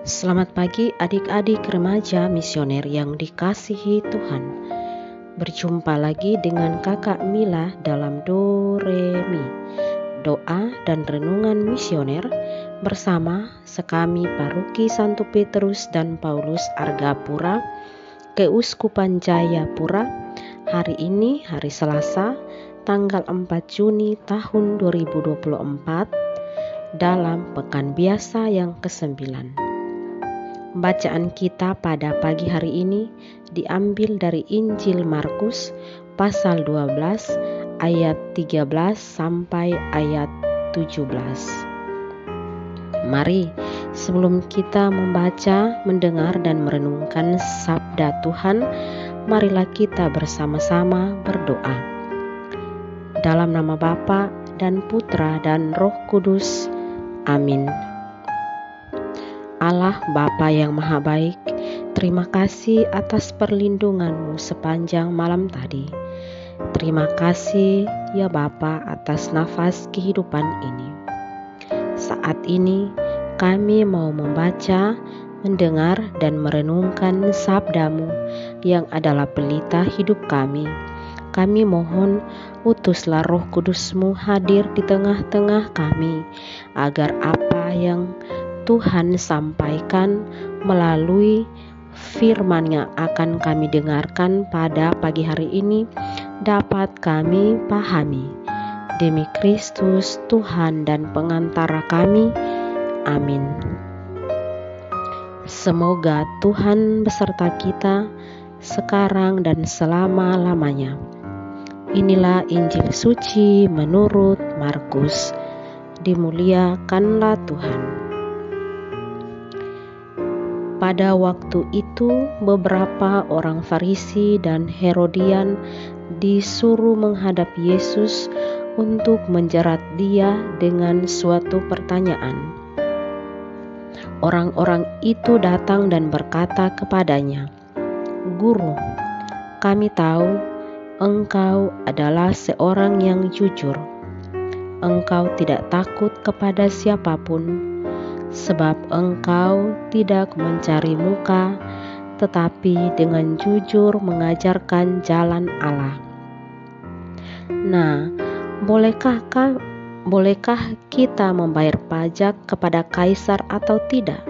Selamat pagi adik-adik remaja misioner yang dikasihi Tuhan. Berjumpa lagi dengan kakak Mila dalam Do Re Mi, doa dan renungan misioner bersama sekami Paroki Santo Petrus dan Paulus Argapura, Keuskupan Jayapura. Hari ini hari Selasa, tanggal 4 Juni tahun 2024, dalam Pekan Biasa yang ke-9. Bacaan kita pada pagi hari ini diambil dari Injil Markus pasal 12 ayat 13 sampai ayat 17. Mari sebelum kita membaca, mendengar dan merenungkan sabda Tuhan, marilah kita bersama-sama berdoa. Dalam nama Bapa dan Putra dan Roh Kudus. Amin. Allah Bapa yang Maha Baik, terima kasih atas perlindungan-Mu sepanjang malam tadi. Terima kasih ya Bapa atas nafas kehidupan ini. Saat ini kami mau membaca, mendengar dan merenungkan sabda-Mu yang adalah pelita hidup kami. Kami mohon utuslah Roh Kudus-Mu hadir di tengah-tengah kami, agar apa yang Tuhan sampaikan melalui firman yang akan kami dengarkan pada pagi hari ini dapat kami pahami. Demi Kristus Tuhan dan pengantara kami. Amin. Semoga Tuhan beserta kita sekarang dan selama-lamanya. Inilah Injil suci menurut Markus. Dimuliakanlah Tuhan. Pada waktu itu beberapa orang Farisi dan Herodian disuruh menghadap Yesus untuk menjerat Dia dengan suatu pertanyaan. Orang-orang itu datang dan berkata kepadanya, "Guru, kami tahu Engkau adalah seorang yang jujur. Engkau tidak takut kepada siapapun, sebab Engkau tidak mencari muka, tetapi dengan jujur mengajarkan jalan Allah. Nah, bolehkah kita membayar pajak kepada kaisar atau tidak?"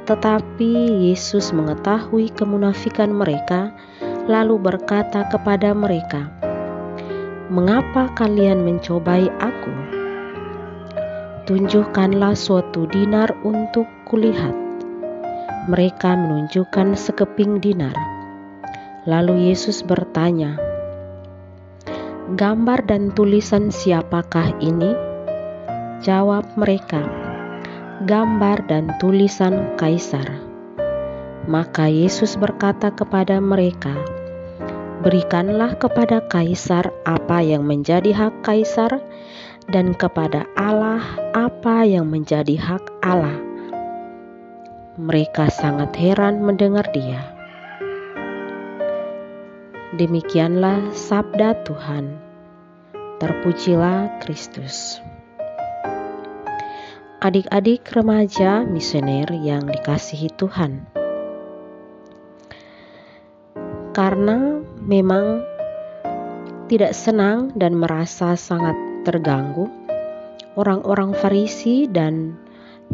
Tetapi Yesus mengetahui kemunafikan mereka, lalu berkata kepada mereka, "Mengapa kalian mencobai Aku? Tunjukkanlah suatu dinar untuk kulihat." Mereka menunjukkan sekeping dinar. Lalu Yesus bertanya, "Gambar dan tulisan siapakah ini?" Jawab mereka, "Gambar dan tulisan Kaisar." Maka Yesus berkata kepada mereka, "Berikanlah kepada Kaisar apa yang menjadi hak Kaisar, dan kepada Allah apa yang menjadi hak Allah." Mereka sangat heran mendengar Dia. Demikianlah sabda Tuhan. Terpujilah Kristus. Adik-adik remaja misioner yang dikasihi Tuhan, karena memang tidak senang dan merasa sangat terganggu, orang-orang Farisi dan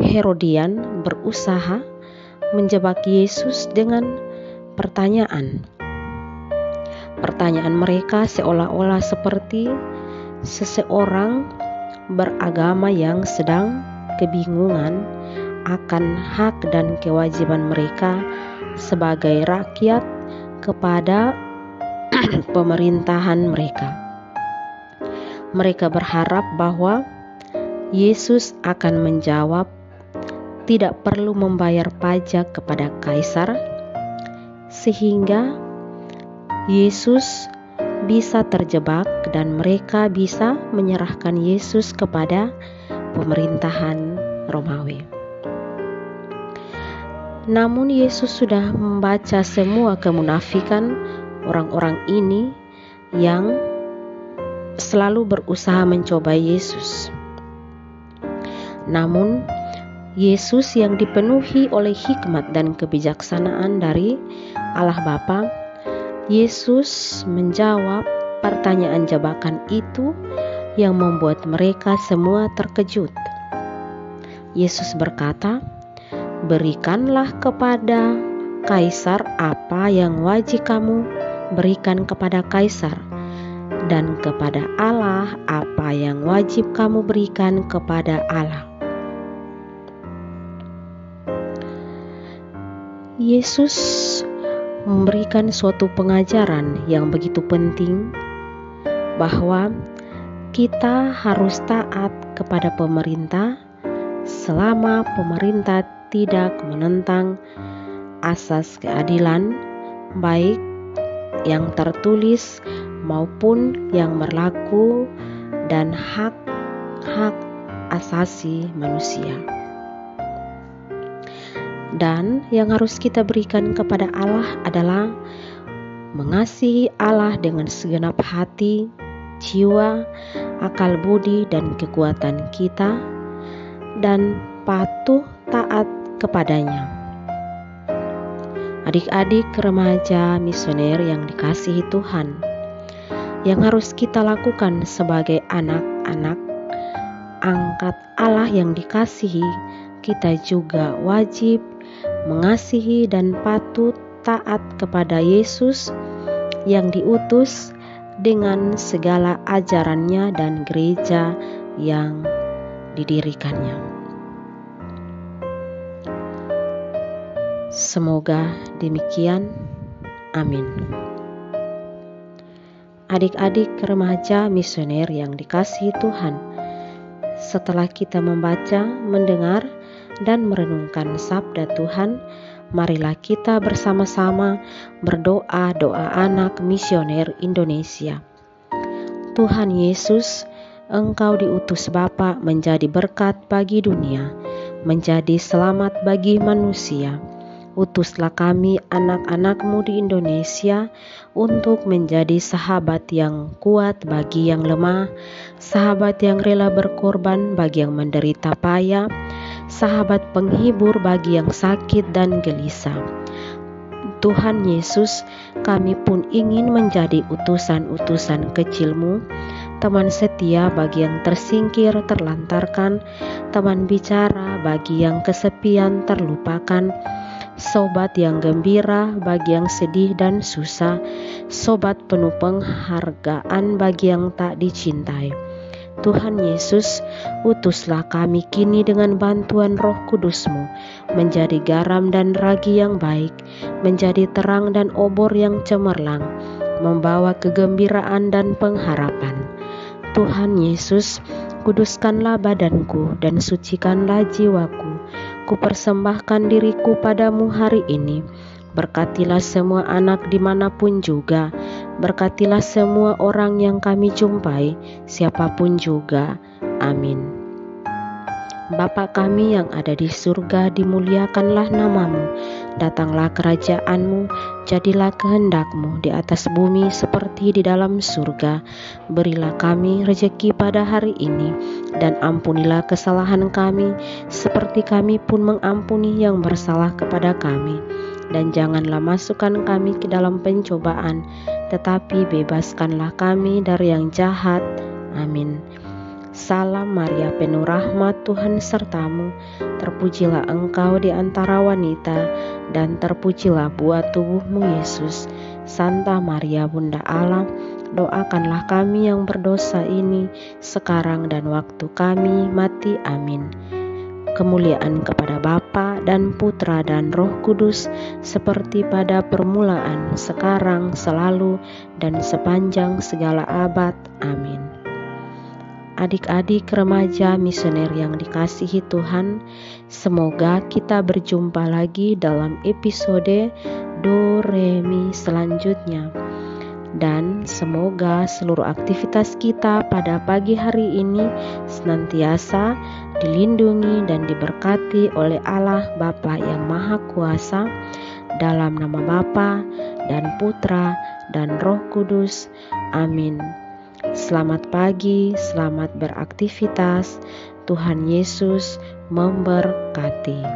Herodian berusaha menjebak Yesus dengan pertanyaan. Pertanyaan mereka seolah-olah seperti seseorang beragama yang sedang kebingungan akan hak dan kewajiban mereka sebagai rakyat kepada pemerintahan mereka. Mereka berharap bahwa Yesus akan menjawab tidak perlu membayar pajak kepada kaisar, sehingga Yesus bisa terjebak dan mereka bisa menyerahkan Yesus kepada pemerintahan Romawi. Namun Yesus sudah membaca semua kemunafikan orang-orang ini yang selalu berusaha mencobai Yesus. Namun Yesus yang dipenuhi oleh hikmat dan kebijaksanaan dari Allah Bapa, Yesus menjawab pertanyaan jebakan itu yang membuat mereka semua terkejut. Yesus berkata, "Berikanlah kepada Kaisar apa yang wajib kamu berikan kepada Kaisar, dan kepada Allah apa yang wajib kamu berikan kepada Allah." Yesus memberikan suatu pengajaran yang begitu penting bahwa kita harus taat kepada pemerintah selama pemerintah tidak menentang asas keadilan, baik yang tertulis maupun yang berlaku, dan hak-hak asasi manusia. Dan yang harus kita berikan kepada Allah adalah mengasihi Allah dengan segenap hati, jiwa, akal budi, dan kekuatan kita, dan patuh taat kepadanya. Adik-adik remaja misioner yang dikasihi Tuhan, yang harus kita lakukan sebagai anak-anak angkat Allah yang dikasihi, kita juga wajib mengasihi dan patut taat kepada Yesus yang diutus dengan segala ajarannya dan gereja yang didirikannya. Semoga demikian. Amin. Adik-adik remaja misioner yang dikasihi Tuhan, setelah kita membaca, mendengar, dan merenungkan sabda Tuhan, marilah kita bersama-sama berdoa doa anak misioner Indonesia. Tuhan Yesus, Engkau diutus Bapa menjadi berkat bagi dunia, menjadi selamat bagi manusia. Utuslah kami anak-anak-Mu di Indonesia untuk menjadi sahabat yang kuat bagi yang lemah, sahabat yang rela berkorban bagi yang menderita payah, sahabat penghibur bagi yang sakit dan gelisah. Tuhan Yesus, kami pun ingin menjadi utusan-utusan kecil-Mu, teman setia bagi yang tersingkir, terlantarkan, teman bicara bagi yang kesepian, terlupakan, sobat yang gembira bagi yang sedih dan susah, sobat penuh penghargaan bagi yang tak dicintai. Tuhan Yesus, utuslah kami kini dengan bantuan Roh Kudus-Mu menjadi garam dan ragi yang baik, menjadi terang dan obor yang cemerlang, membawa kegembiraan dan pengharapan. Tuhan Yesus, kuduskanlah badanku dan sucikanlah jiwaku. Kupersembahkan diriku padamu hari ini. Berkatilah semua anak dimanapun juga. Berkatilah semua orang yang kami jumpai, siapapun juga. Amin. Bapa kami yang ada di surga, dimuliakanlah nama-Mu. Datanglah kerajaan-Mu, jadilah kehendak-Mu di atas bumi seperti di dalam surga. Berilah kami rejeki pada hari ini, dan ampunilah kesalahan kami, seperti kami pun mengampuni yang bersalah kepada kami. Dan janganlah masukkan kami ke dalam pencobaan, tetapi bebaskanlah kami dari yang jahat. Amin. Salam Maria, penuh rahmat, Tuhan sertamu. Terpujilah engkau di antara wanita, dan terpujilah buah tubuhmu Yesus. Santa Maria, Bunda Allah, doakanlah kami yang berdosa ini, sekarang dan waktu kami mati. Amin. Kemuliaan kepada Bapa dan Putra dan Roh Kudus, seperti pada permulaan, sekarang, selalu, dan sepanjang segala abad. Amin. Adik-adik remaja misioner yang dikasihi Tuhan, semoga kita berjumpa lagi dalam episode Do Re Mi selanjutnya. Dan semoga seluruh aktivitas kita pada pagi hari ini senantiasa dilindungi dan diberkati oleh Allah Bapa yang Maha Kuasa, dalam nama Bapa dan Putra dan Roh Kudus. Amin. Selamat pagi, selamat beraktivitas. Tuhan Yesus memberkati.